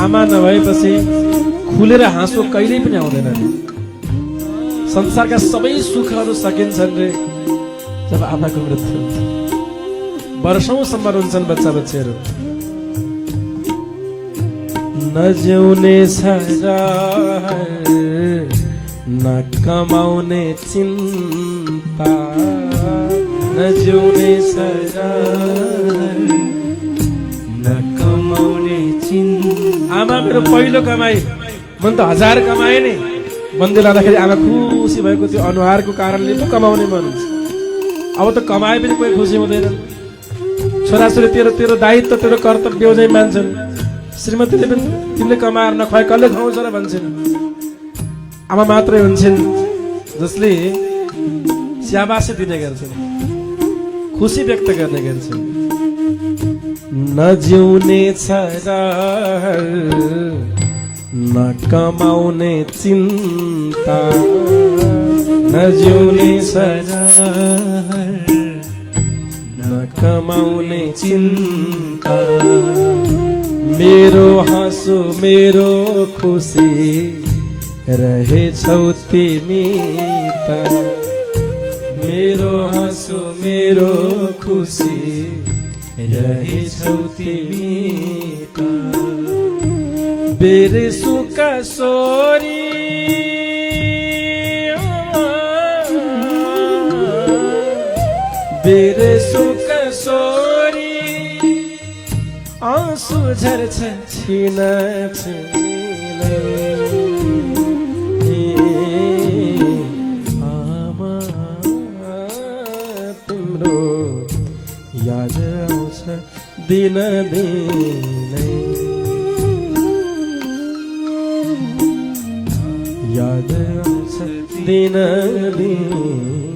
आमा नभएपछि खुलेर हाँसो कहिल्यै पनि आउँदैन रे। संसारका सबै सुखहरू सकिन्छन् रे जब आमाको मृत्यु हुन्छ। वर्षौंसम्म रुन्छन् बच्चा बच्चीहरू। नजिउने सजा न कमाउने चिन्ता, नजिउने सजा न कमाउने चिन्ता। आमा मेरो पहिलो कमाई, मन त 1000 कमाए नि बन्दी लाँदाखेरि आमा खुसी भएको त्यो अनुहारको कारणले पो कमाउने मन हुन्छ। अब त कमाए पनि कोही खुसी हुँदैन। छोराछोरी तेरो दायित्व तेरो कर्तव्य चाहिँ मान्छन्। श्रीमतीले पनि तिमीले कमाएर नखुवाए कसले खुवाउँछ र भन्छन्। आमा मात्रै हुन्छन् जसले स्याबासी दिने गर्छन्, खुसी व्यक्त गर्ने गर्छन्। नजिउने छ न कमाउने चिन्ता, नजिउने छ न कमाउने चिन्ता। मेरो हाँसो मेरो खुसी रहेछौ तिमी त, मेरो हाँसो मेरो खुसी रहेछौ तिमी त। बेरे सुख सोरी बेरे सुख सोरी आँसु झर्छ छिन छिन। आमा तिम्रो याद आउँछ दिन दिनै, याद आउँछ दिन दिन।